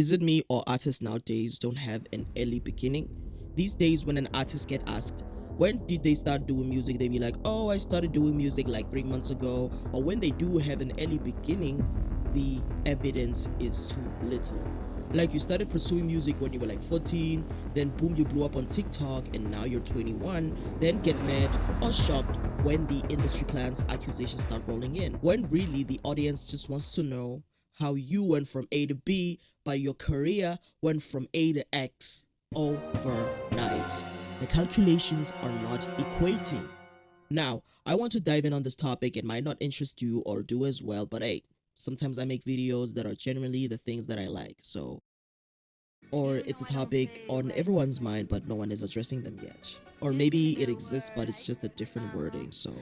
Is it me or artists nowadays don't have an early beginning? These days when an artist get asked, when did they start doing music? They be like, oh, I started doing music like 3 months ago. Or when they do have an early beginning, the evidence is too little. Like you started pursuing music when you were like 14, then boom, you blew up on TikTok and now you're 21, then get mad or shocked when the industry plans accusations start rolling in. When really the audience just wants to know how you went from A to B, but your career went from A to X overnight. The calculations are not equating. Now, I want to dive in on this topic. It might not interest you or do as well, but hey, sometimes I make videos that are generally the things that I like. So, or it's a topic on everyone's mind, but no one is addressing them yet. Or maybe it exists, but it's just a different wording. So,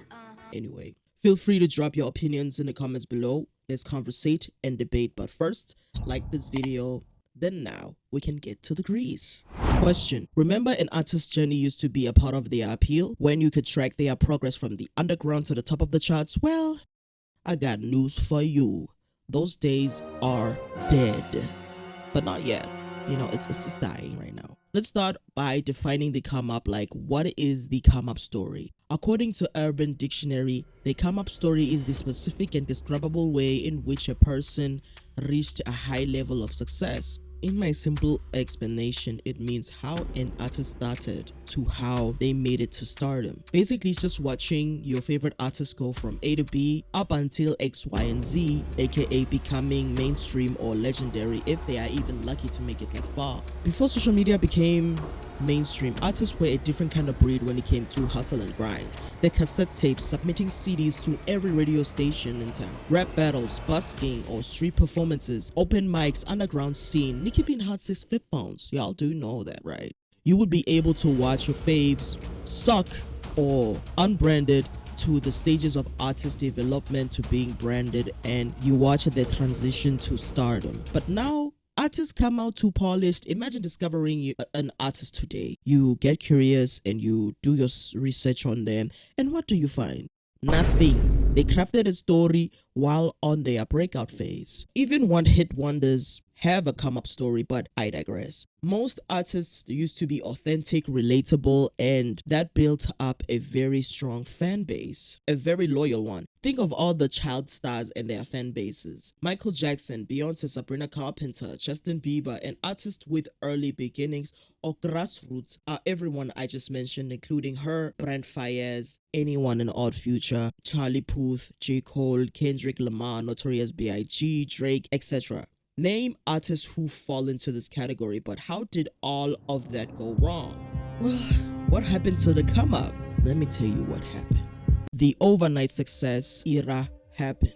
anyway, feel free to drop your opinions in the comments below. Let's conversate and debate. But first, like this video, then now we can get to the grease. Question. Remember an artist's journey used to be a part of their appeal when you could track their progress from the underground to the top of the charts? Well, I got news for you. Those days are dead. But not yet. You know, it's just dying right now. Let's start by defining the come up. Like, what is the come up story? According to Urban Dictionary, the come up story is the specific and describable way in which a person reached a high level of success. In my simple explanation, it means how an artist started to how they made it to stardom. Basically, it's just watching your favorite artist go from A to B up until X, Y, and Z, aka becoming mainstream or legendary if they are even lucky to make it that far. Before social media became mainstream, artists were a different kind of breed when it came to hustle and grind. The cassette tapes, submitting CDs to every radio station in town, rap battles, busking or street performances, open mics, underground scene. Nicki Bean had 6 flip phones. Y'all do know that, right? You would be able to watch your faves suck or unbranded to the stages of artist development to being branded, and you watch the transition to stardom. But now artists come out too polished. Imagine discovering an artist today. You get curious and you do your research on them, and what do you find? Nothing. They crafted a story while on their breakout phase. Even one hit wonders have a come up story, but I digress. Most artists used to be authentic, relatable, and that built up a very strong fan base, a very loyal one. Think of all the child stars and their fan bases. Michael Jackson, Beyonce, Sabrina Carpenter, Justin Bieber, and artists with early beginnings or grassroots are everyone I just mentioned, including her, Brent Faiyaz, anyone in Odd Future, Charlie Puth, J. Cole, Kendrick Lamar, Notorious B.I.G., Drake, etc. Name artists who fall into this category, but how did all of that go wrong? Well, what happened to the come up? Let me tell you what happened. The overnight success era happened.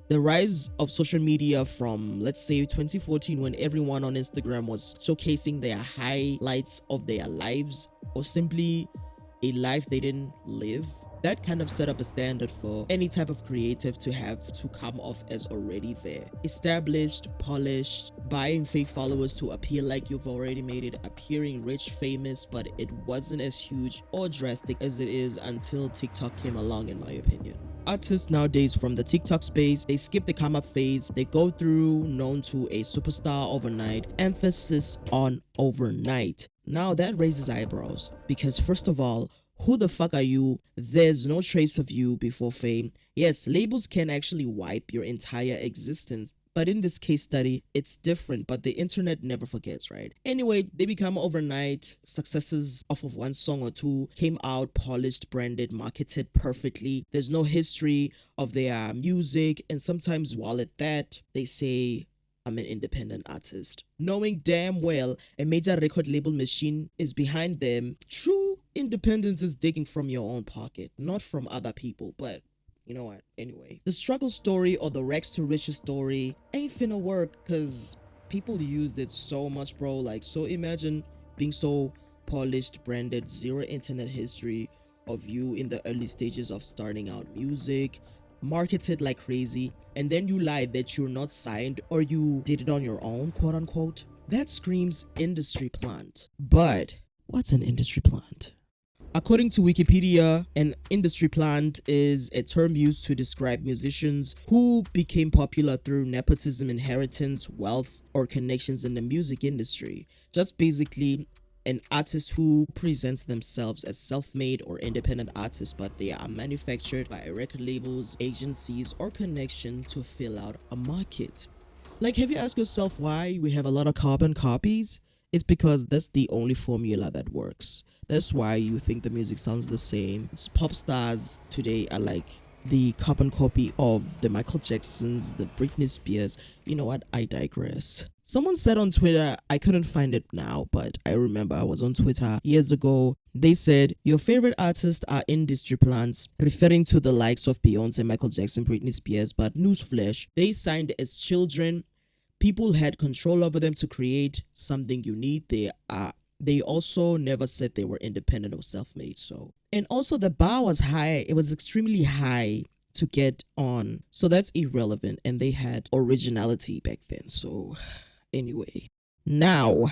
The rise of social media from, let's say, 2014, when everyone on Instagram was showcasing their highlights of their lives or simply a life they didn't live. That kind of set up a standard for any type of creative to have to come off as already there. Established, polished, buying fake followers to appear like you've already made it, appearing rich, famous, but it wasn't as huge or drastic as it is until TikTok came along, in my opinion. Artists nowadays from the TikTok space, they skip the come up phase, they go through known to a superstar overnight, emphasis on overnight. Now that raises eyebrows because first of all, who the fuck are you? There's no trace of you before fame. Yes, labels can actually wipe your entire existence, but in this case study, it's different, but the internet never forgets, right? Anyway, they become overnight successes off of one song or two, came out, polished, branded, marketed perfectly. There's no history of their music, and sometimes while at that, they say, I'm an independent artist. Knowing damn well a major record label machine is behind them, true independence is digging from your own pocket, not from other people, but you know what, anyway. The struggle story or the rags to riches story ain't finna work because people used it so much, bro. Like, so imagine being so polished, branded, zero internet history of you in the early stages of starting out music, marketed like crazy, and then you lied that you're not signed or you did it on your own, quote unquote. That screams industry plant. But what's an industry plant? According to Wikipedia, an industry plant is a term used to describe musicians who became popular through nepotism, inheritance, wealth, or connections in the music industry. Just basically an artist who presents themselves as self-made or independent artists, but they are manufactured by record labels, agencies, or connection to fill out a market. Like, have you asked yourself why we have a lot of carbon copies? It's because that's the only formula that works. That's why you think the music sounds the same. Pop stars today are like the carbon copy of the Michael Jacksons, the Britney Spears. You know what? I digress. Someone said on Twitter, I couldn't find it now, but I remember I was on Twitter years ago. They said, your favorite artists are industry plants, referring to the likes of Beyonce, Michael Jackson, Britney Spears. But newsflash, they signed as children. People had control over them to create something unique. They also never said they were independent or self-made. So, and also the bar was high. It was extremely high to get on. So that's irrelevant. And they had originality back then. So anyway, now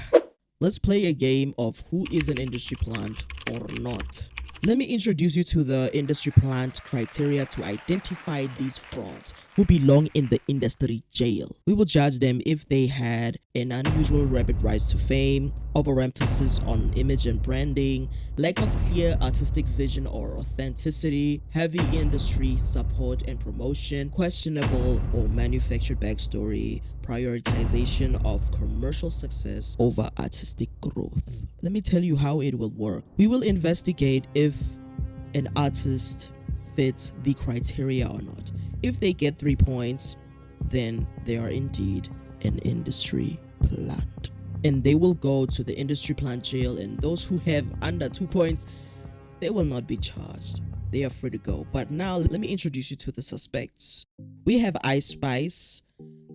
let's play a game of who is an industry plant or not. Let me introduce you to the industry plant criteria to identify these frauds who belong in the industry jail. We will judge them if they had an unusual rapid rise to fame, overemphasis on image and branding, lack of clear artistic vision or authenticity, heavy industry support and promotion, questionable or manufactured backstory, prioritization of commercial success over artistic growth. Let me tell you how it will work. We will investigate if an artist fits the criteria or not. If they get 3 points, then they are indeed an industry plant. And they will go to the industry plant jail, and those who have under 2 points, they will not be charged. They are free to go. But now let me introduce you to the suspects. We have Ice Spice.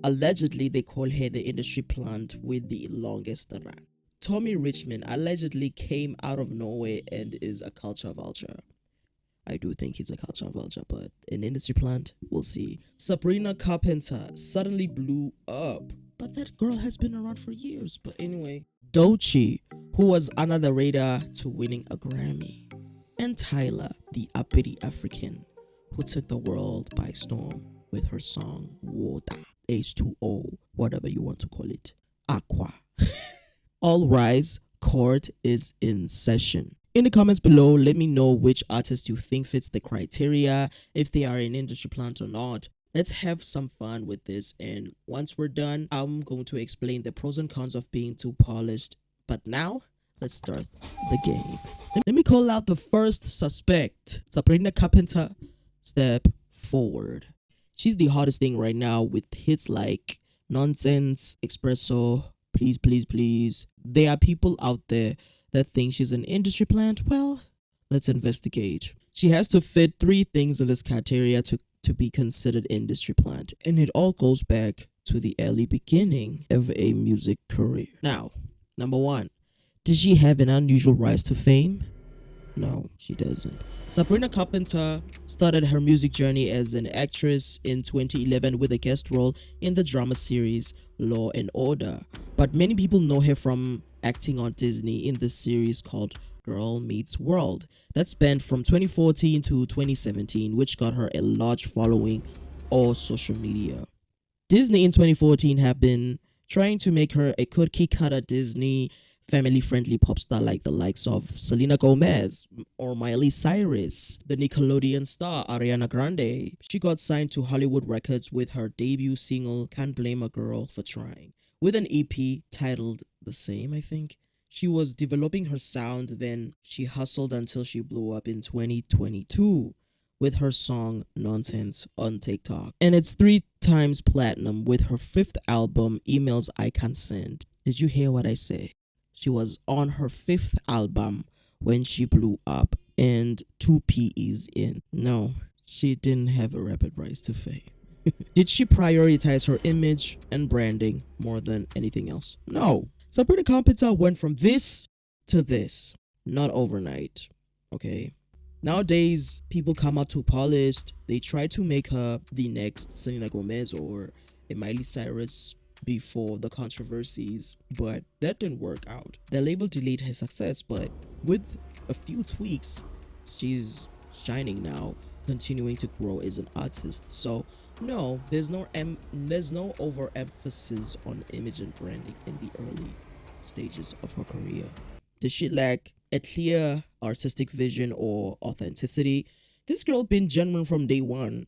Allegedly, they call her the industry plant with the longest run. Tommy Richmond allegedly came out of nowhere and is a culture vulture. I do think he's a culture vulture, but an industry plant, we'll see. Sabrina Carpenter suddenly blew up, but that girl has been around for years. But anyway, Doechii, who was under the radar to winning a Grammy, and Tyla, the uppity African, who took the world by storm with her song Water, H2O, whatever you want to call it, Aqua. All rise, court is in session. In the comments below, let me know which artist you think fits the criteria, if they are an industry plant or not. Let's have some fun with this, and once we're done, I'm going to explain the pros and cons of being too polished. But now, let's start the game. Let me call out the first suspect, Sabrina Carpenter. Step forward. She's the hottest thing right now with hits like Nonsense, Espresso, Please, Please, Please. There are people out there that think she's an industry plant. Well, let's investigate. She has to fit 3 things in this criteria to be considered industry plant. And it all goes back to the early beginning of a music career. Now, number 1. Did she have an unusual rise to fame? No, she doesn't. Sabrina Carpenter started her music journey as an actress in 2011 with a guest role in the drama series Law and Order. But many people know her from acting on Disney in the series called Girl Meets World that spanned from 2014 to 2017, which got her a large following on social media. Disney in 2014 have been trying to make her a cookie cutter Disney family-friendly pop star like the likes of Selena Gomez or Miley Cyrus, the Nickelodeon star Ariana Grande. She got signed to Hollywood Records with her debut single Can't Blame a Girl for Trying, with an EP titled the same, I think. She was developing her sound, then she hustled until she blew up in 2022 with her song Nonsense on TikTok. And it's 3 times platinum with her 5th album, Emails I Can't Send. Did you hear what I say? She was on her 5th album when she blew up and 2 PEs in. No, she didn't have a rapid rise to fame. Did she prioritize her image and branding more than anything else? No. Sabrina Carpenter went from this to this, not overnight, okay? Nowadays, people come out too polished. They try to make her the next Selena Gomez or a Miley Cyrus before the controversies, but that didn't work out. The label delayed her success, but with a few tweaks, she's shining now, continuing to grow as an artist. So no, there's no overemphasis on image and branding in the early stages of her career. Does she lack a clear artistic vision or authenticity? This girl been genuine from day one.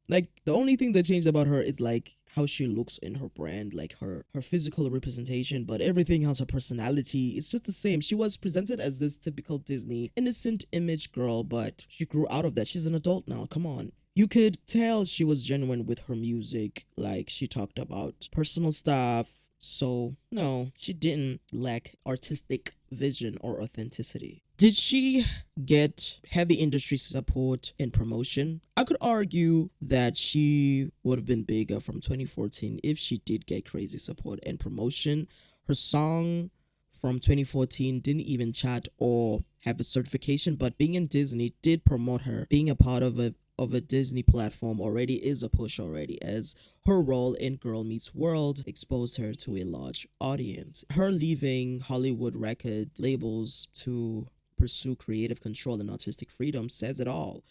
Like the only thing that changed about her is like how she looks in her brand, like her physical representation, but everything else, her personality, it's just the same. She was presented as this typical Disney innocent image girl, but she grew out of that. She's an adult now. Come on. You could tell she was genuine with her music, like she talked about personal stuff. So, no, she didn't lack artistic vision or authenticity. Did she get heavy industry support and promotion? I could argue that she would have been bigger from 2014 if she did get crazy support and promotion. Her song from 2014 didn't even chart or have a certification, but being in Disney did promote her. Being a part of a Disney platform already is a push already, as her role in Girl Meets World exposed her to a large audience. Her leaving Hollywood record labels to pursue creative control and artistic freedom says it all.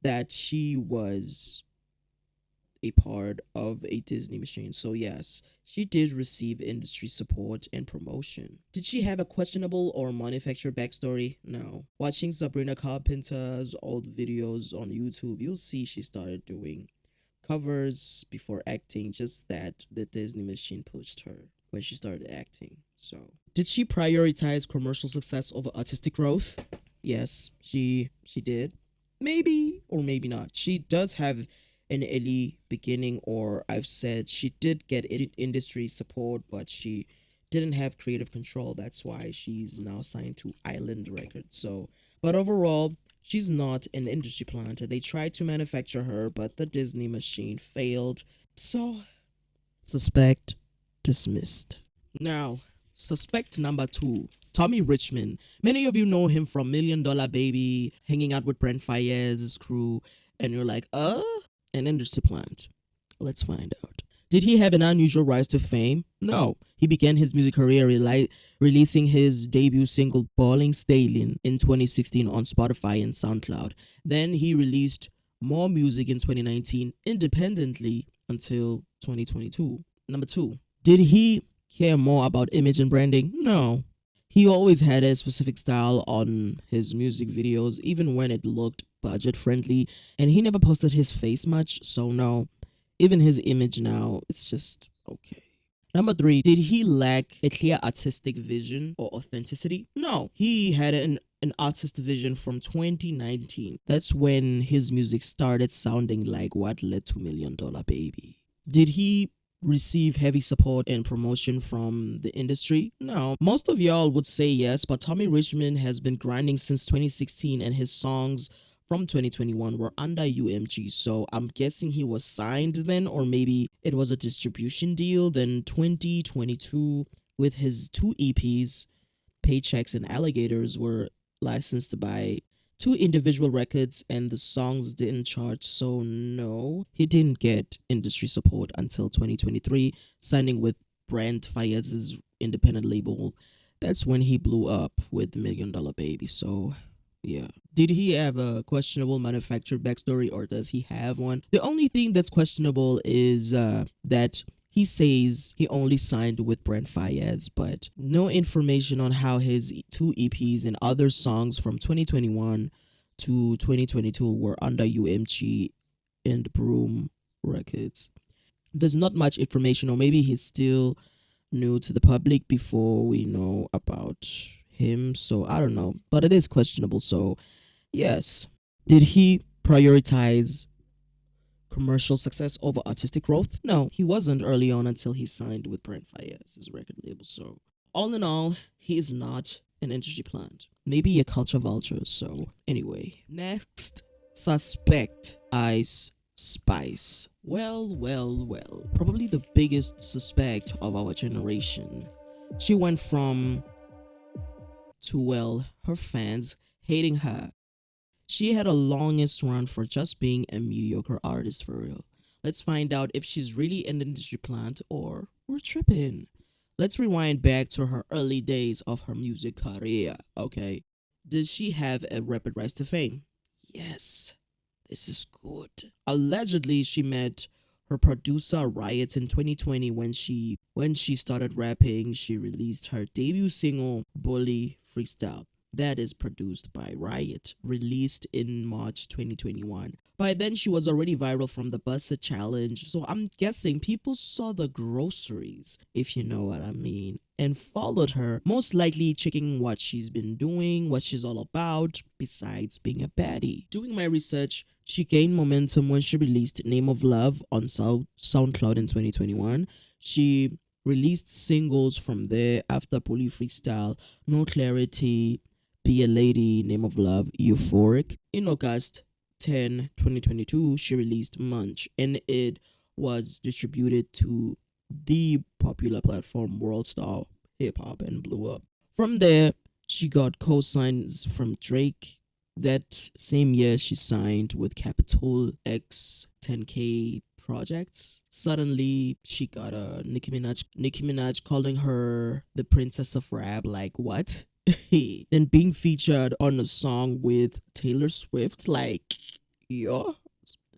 That she was a part of a Disney machine. So, yes, she did receive industry support and promotion. Did she have a questionable or manufactured backstory? No. Watching Sabrina Carpenter's old videos on YouTube, you'll see she started doing covers before acting, just that the Disney machine pushed her when she started acting. So, did she prioritize commercial success over artistic growth? Yes, she did. Maybe or maybe not. She does have an early beginning, or I've said she did get industry support, but she didn't have creative control. That's why she's now signed to Island Records. So, but overall, she's not an industry plant. They tried to manufacture her, but the Disney machine failed. So, suspect dismissed. Now, suspect number two, Tommy Richmond. Many of you know him from Million Dollar Baby, hanging out with Brent Faiyaz's crew, and you're like, an industry plant. Let's find out. Did he have an unusual rise to fame? No. He began his music career releasing his debut single Balling Stallion in 2016 on Spotify and SoundCloud. Then he released more music in 2019 independently until 2022. Number two, did he care more about image and branding? No. He always had a specific style on his music videos, even when it looked budget friendly, and he never posted his face much, so no. Even his image now, it's just okay. Number three, did he lack a clear artistic vision or authenticity? No. He had an artist vision from 2019. That's when his music started sounding like what led to Million Dollar Baby. Did he receive heavy support and promotion from the industry? No. Most of y'all would say yes, but Tommy Richmond has been grinding since 2016 and his songs from 2021 were under UMG. So I'm guessing he was signed then, or maybe it was a distribution deal. Then 2022 with his two EPs, Paychecks and Alligators, were licensed by two individual records and the songs didn't chart, so no, he didn't get industry support until 2023, signing with Brent Faiyaz's independent label. That's when he blew up with Million Dollar Baby, so yeah. Did he have a questionable manufactured backstory, or does he have one? The only thing that's questionable is that he says he only signed with Brent Faiyaz, but no information on how his two EPs and other songs from 2021 to 2022 were under UMG and Broom Records. There's not much information, or maybe he's still new to the public before we know about him, so I don't know, but it is questionable. So yes, did he prioritize commercial success over artistic growth? No, he wasn't early on until he signed with Brent Faiyaz's record label. So all in all, he is not an industry plant, maybe a culture vulture. So anyway, next suspect, Ice Spice. Well, probably the biggest suspect of our generation. She went from to, well, her fans hating her. She had a longest run for just being a mediocre artist, for real. Let's find out if she's really an industry plant or we're tripping. Let's rewind back to her early days of her music career, okay? Did she have a rapid rise to fame? Yes. This is good. Allegedly, she met her producer Riot in 2020 when she started rapping. She released her debut single Bully Freestyle. That is produced by Riot, released in March 2021. By then, she was already viral from the Busted Challenge, so I'm guessing people saw the groceries, if you know what I mean, and followed her, most likely checking what she's been doing, what she's all about, besides being a baddie. Doing my research, she gained momentum when she released Name of Love on SoundCloud in 2021. She released singles from there after Bully Freestyle, No Clarity, Be a Lady, Name of Love, Euphoric. In August 10, 2022, she released Munch, and it was distributed to the popular platform Worldstar Hip Hop and blew up. From there, she got co-signs from Drake. That same year, she signed with Capital X 10K Projects. Suddenly, she got a Nicki Minaj calling her the princess of rap. Like what? Then being featured on a song with Taylor Swift. Like, yo,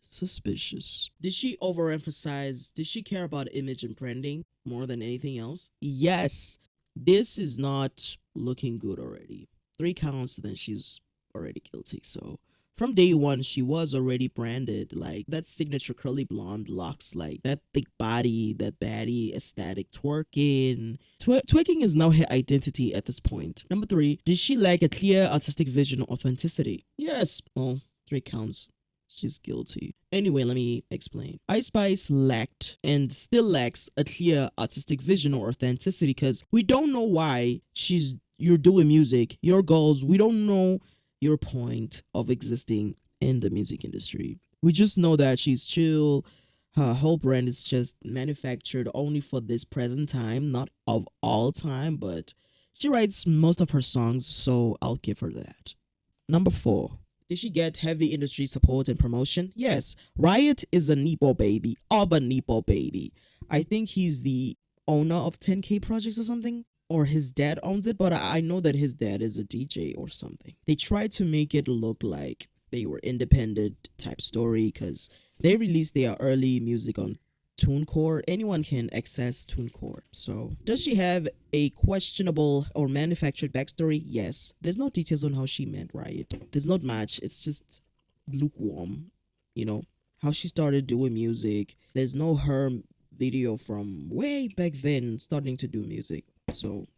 suspicious. Did she overemphasize? Did she care about image and branding more than anything else? Yes. This is not looking good already. 3 counts, then she's already guilty. So from day one, she was already branded like that signature curly blonde locks, like that thick body, that baddie aesthetic, twerking. Twerking is now her identity at this point. Number three, did she lack a clear artistic vision or authenticity? Yes. Well, 3 counts. She's guilty. Anyway, let me explain. Ice Spice lacked and still lacks a clear artistic vision or authenticity because we don't know why you're doing music, your goals. We don't know your point of existing in the music industry. We just know that she's chill. Her whole brand is just manufactured only for this present time, not of all time, but she writes most of her songs, so I'll give her that. Number four. Did she get heavy industry support and promotion? Yes. Riot is a Nepo baby of a Nepo baby. I think he's the owner of 10K Projects or something, or his dad owns it, but I know that his dad is a DJ or something. They tried to make it look like they were independent type story because they released their early music on TuneCore. Anyone can access TuneCore. So, does she have a questionable or manufactured backstory? Yes. There's no details on how she met Riot. There's not much. It's just lukewarm, you know, how she started doing music. There's no her video from way back then starting to do music. So,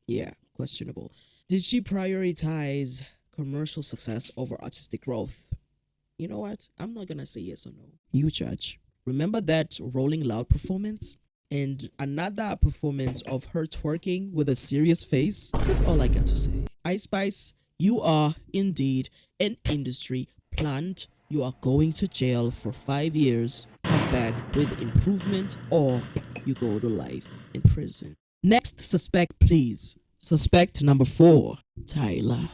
yeah, questionable. Did she prioritize commercial success over artistic growth? You know what? I'm not gonna say yes or no. You judge. Remember that Rolling Loud performance? And another performance of her twerking with a serious face? That's all I got to say. Ice Spice, you are indeed an industry plant. You are going to jail for 5 years. Come back with improvement or you go to life in prison. Next suspect, please. Suspect number 4, Tyla.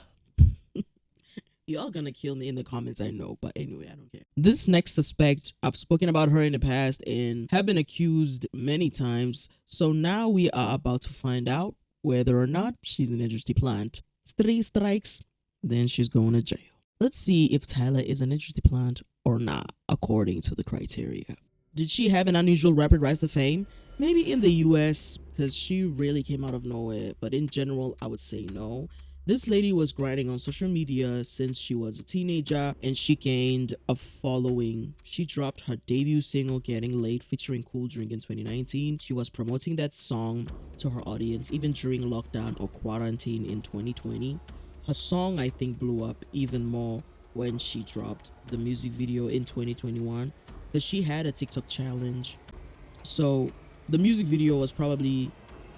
Y'all gonna kill me in the comments, I know, but anyway, I don't care. This next suspect, I've spoken about her in the past and have been accused many times. So now we are about to find out whether or not she's an industry plant. 3 strikes, then she's going to jail. Let's see if Tyla is an industry plant or not, according to the criteria. Did she have an unusual rapid rise to fame? Maybe in the US, because she really came out of nowhere, but in general, I would say no. This lady was grinding on social media since she was a teenager and she gained a following. She dropped her debut single Getting Late featuring Cool Drink in 2019. She was promoting that song to her audience even during lockdown or quarantine in 2020. Her song, I think, blew up even more when she dropped the music video in 2021 because she had a TikTok challenge. So the music video was probably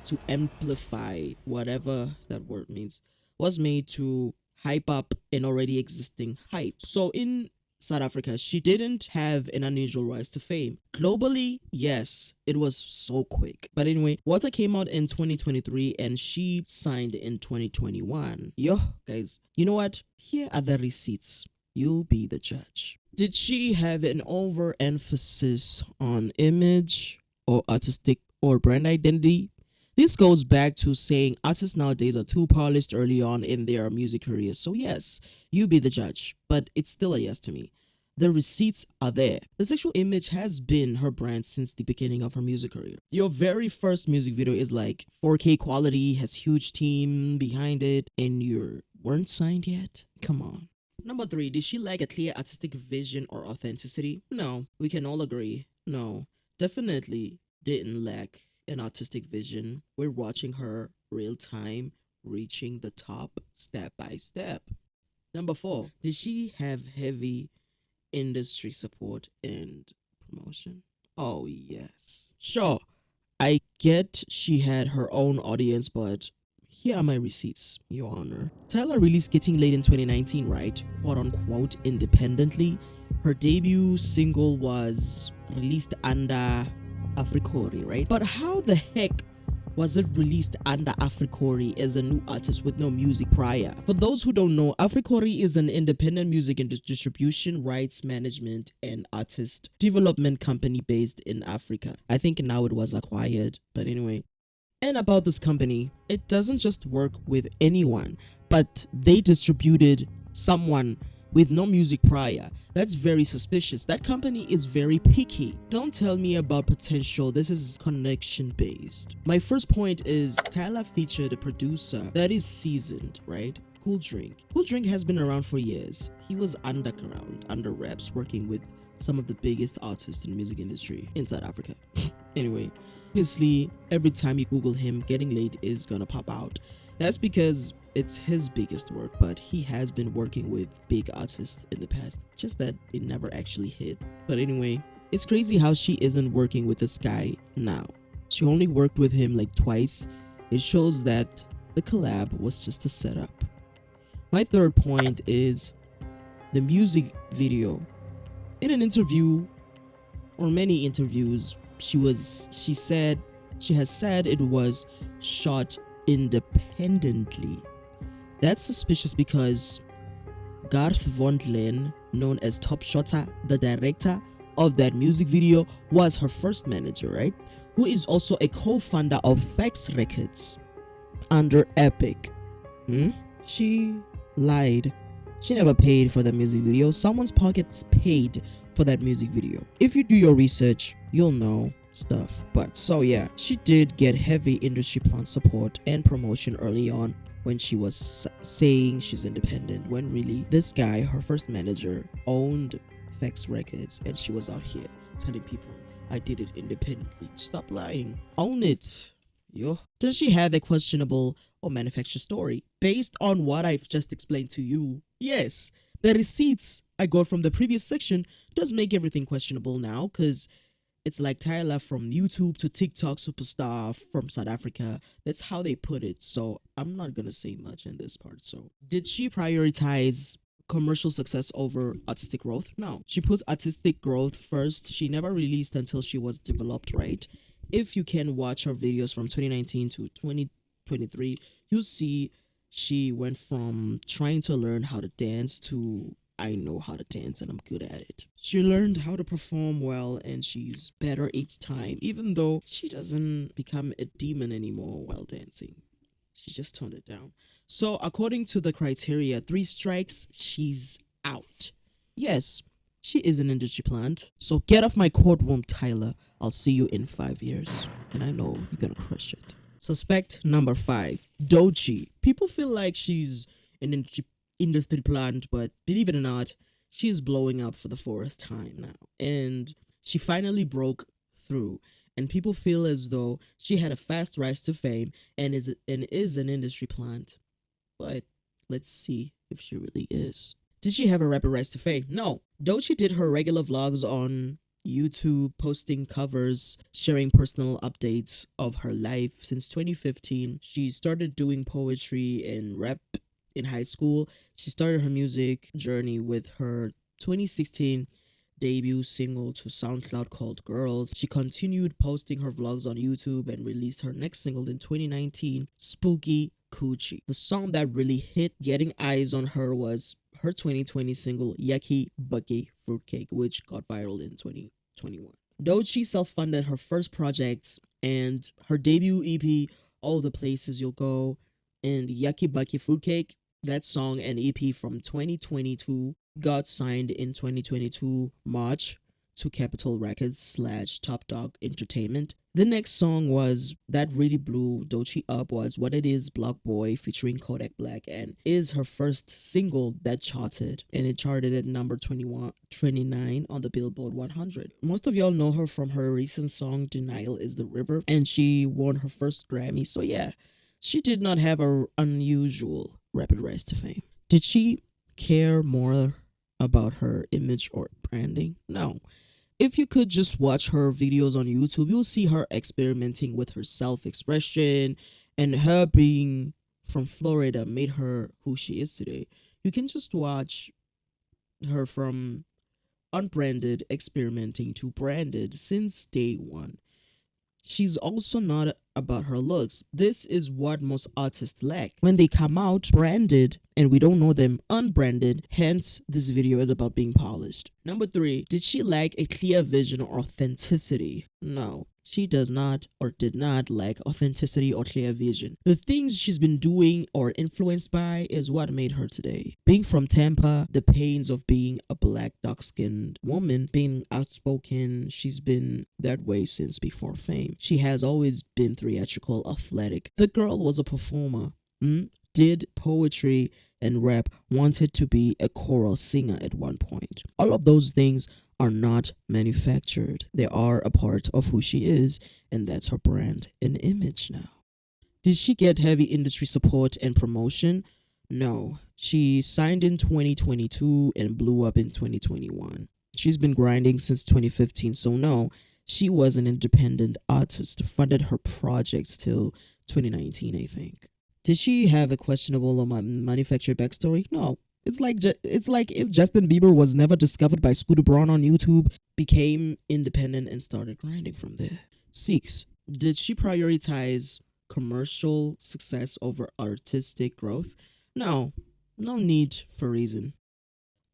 to amplify whatever that word means, was made to hype up an already existing hype. So in South Africa, she didn't have an unusual rise to fame. Globally, yes, it was so quick. But anyway, Water came out in 2023 and she signed in 2021. Yo, guys, you know what? Here are the receipts. You be the judge. Did she have an overemphasis on image or artistic or brand identity? This goes back to saying artists nowadays are too polished early on in their music careers. So, yes, you be the judge, but it's still a yes to me. The receipts are there. The sexual image has been her brand since the beginning of her music career. Your very first music video is like 4K quality, has huge team behind it, and you weren't signed yet? Come on. Number 3, did she lack a clear artistic vision or authenticity? No, we can all agree. No, definitely didn't lack an artistic vision. We're watching her real time, reaching the top step by step. Number 4, did she have heavy industry support and promotion? Oh, yes. Sure, I get she had her own audience, but here are my receipts, Your Honor. Tyla released Getting Late in 2019, right? Quote unquote, independently. Her debut single was released under Africori, right? But how the heck was it released under Africori as a new artist with no music prior? For those who don't know, Africori is an independent music and distribution, rights management, and artist development company based in Africa. I think now it was acquired, but anyway. And about this company, it doesn't just work with anyone, but they distributed someone with no music prior. That's very suspicious. That company is very picky. Don't tell me about potential. This is connection based. My first point is Tyla featured a producer that is seasoned, right? Cool Drink. Cool Drink has been around for years. He was underground, under reps, working with some of the biggest artists in the music industry in South Africa. Anyway, obviously, every time you Google him, Getting Late is gonna pop out. That's because it's his biggest work, but he has been working with big artists in the past, just that it never actually hit. But anyway, it's crazy how she isn't working with this guy now. She only worked with him like twice. It shows that the collab was just a setup. My third point is the music video. In an interview, or many interviews, she has said it was shot independently. That's suspicious because Garth Von Glen, known as Top Shotter, the director of that music video, was her first manager, right? Who is also a co-founder of Fax Records under Epic. She lied. She never paid for the music video. Someone's pockets paid for that music video. If you do your research, you'll know stuff. But so yeah, she did get heavy industry plant support and promotion early on when she was saying she's independent, when really this guy, her first manager, owned Fax Records, and she was out here telling people, I did it independently. Stop lying. Own it. Yo. Does she have a questionable or manufactured story? Based on what I've just explained to you, yes. The receipts I got from the previous section does make everything questionable now, because it's like Tyla from YouTube to TikTok superstar from South Africa. That's how they put it. So I'm not gonna say much in this part. So did she prioritize commercial success over artistic growth? No. She puts artistic growth first. She never released until she was developed, right? If you can watch her videos from 2019 to 2023, you'll see she went from trying to learn how to dance to I know how to dance and I'm good at it. She learned how to perform well and she's better each time, even though she doesn't become a demon anymore while dancing. She just toned it down. So according to the criteria, 3 strikes, she's out. Yes, she is an industry plant. So get off my courtroom, Tyla. I'll see you in 5 years. And I know you're gonna crush it. Suspect number 5, Doechii. People feel like she's an industry plant, but believe it or not, she's blowing up for the 4th time now. And she finally broke through. And people feel as though she had a fast rise to fame and is an industry plant. But let's see if she really is. Did she have a rapid rise to fame? No. Doechii did her regular vlogs on YouTube, posting covers, sharing personal updates of her life. Since 2015, she started doing poetry and rap in high school. She started her music journey with her 2016 debut single to SoundCloud called Girls. She continued posting her vlogs on YouTube and released her next single in 2019, Spooky Coochie. The song that really hit getting eyes on her was her 2020 single Yucky Bucky Fruitcake, which got viral in 2021. Doechii self-funded her first projects, and her debut EP All the Places You'll Go, and Yucky Bucky Fruitcake. That song and EP from 2022 got signed in 2022 March to Capitol Records slash Top Dog Entertainment. The next song was That Really Blew Doechii Up, was What It Is Block Boy featuring Kodak Black, and is her first single that charted, and it charted at number 29 on the Billboard 100. Most of y'all know her from her recent song Denial is the River, and she won her first Grammy. So yeah, she did not have a unusual rapid rise to fame. Did she care more about her image or branding? No. If you could just watch her videos on YouTube, you'll see her experimenting with her self expression, and her being from Florida made her who she is today. You can just watch her from unbranded experimenting to branded since day one. She's also not about her looks. This is what most artists lack. When they come out branded and we don't know them unbranded, hence this video is about being polished. Number 3, did she lack a clear vision or authenticity? No. She does not or did not lack authenticity or clear vision. The things she's been doing or influenced by is what made her today. Being from Tampa, the pains of being a black, dark-skinned woman, being outspoken, she's been that way since before fame. She has always been theatrical, athletic. The girl was a performer, did poetry and rap, wanted to be a choral singer at one point. All of those things are not manufactured. They are a part of who she is, and that's her brand and image now. Did she get heavy industry support and promotion? No. She signed in 2022 and blew up in 2021. She's been grinding since 2015, so no, she was an independent artist, funded her projects till 2019, I think. Did she have a questionable or manufactured backstory? No. It's like if Justin Bieber was never discovered by Scooter Braun on YouTube, became independent and started grinding from there. 6. Did she prioritize commercial success over artistic growth? No. No need for reason.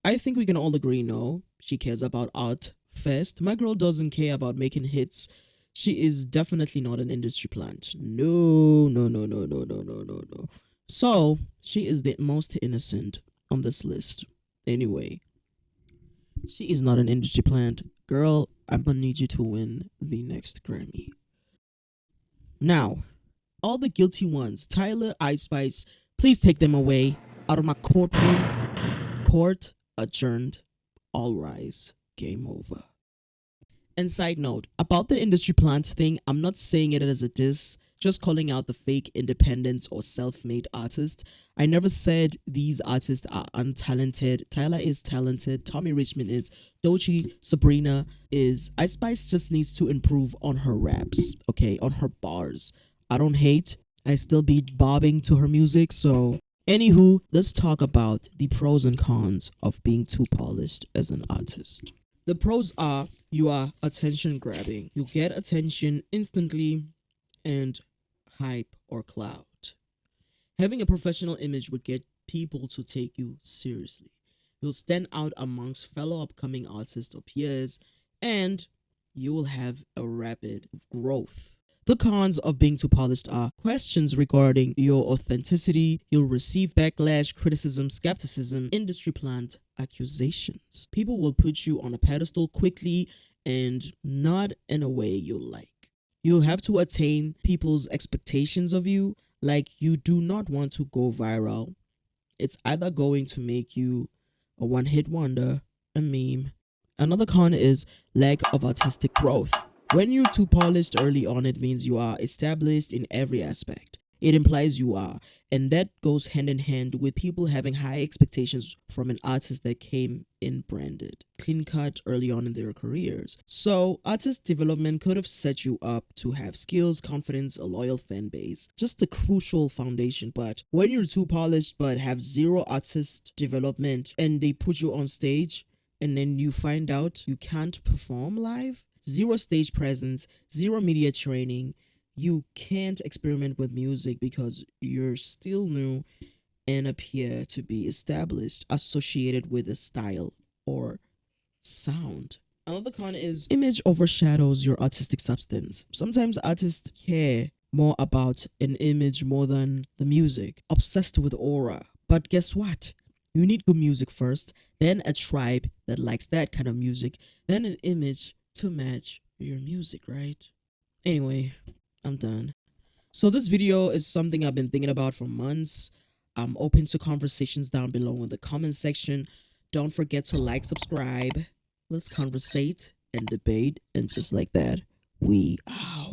I think we can all agree no. She cares about art first. My girl doesn't care about making hits. She is definitely not an industry plant. No, no, no, no, no, no, no, no, no. So, she is the most innocent on this list. Anyway, she is not an industry plant. Girl, I'm gonna need you to win the next Grammy. Now, all the guilty ones, Tyla Ice, please take them away out of my courtroom. Court adjourned. All rise. Game over. And side note, about the industry plant thing, I'm not saying it as a diss, just calling out the fake independents or self-made artists. I never said these artists are untalented. Tyla is talented. Tommy Richmond is. Doechii, Sabrina is. Ice Spice just needs to improve on her raps, okay, on her bars. I don't hate. I still be bobbing to her music, so... Anywho, let's talk about the pros and cons of being too polished as an artist. The pros are you are attention grabbing. You get attention instantly and hype or clout. Having a professional image would get people to take you seriously. You'll stand out amongst fellow upcoming artists or peers, and you will have a rapid growth. The cons of being too polished are questions regarding your authenticity. You'll receive backlash, criticism, skepticism, industry plant accusations. People will put you on a pedestal quickly and not in a way you like. You'll have to attain people's expectations of you. Like, you do not want to go viral. It's either going to make you a one-hit wonder, a meme. Another con is lack of artistic growth. When you're too polished early on, it means you are established in every aspect. It implies you are, and that goes hand in hand with people having high expectations from an artist that came in branded, clean cut early on in their careers. So, artist development could have set you up to have skills, confidence, a loyal fan base, just a crucial foundation. But when you're too polished but have zero artist development and they put you on stage and then you find out you can't perform live, zero stage presence, zero media training, you can't experiment with music because you're still new and appear to be established, associated with a style or sound. Another con is image overshadows your artistic substance. Sometimes artists care more about an image more than the music, obsessed with aura. But guess what? You need good music first, then a tribe that likes that kind of music, then an image to match your music, right? Anyway, I'm done. So this video is something I've been thinking about for months. I'm open to conversations down below in the comment section. Don't forget to like, subscribe. Let's conversate and debate, and just like that, we out.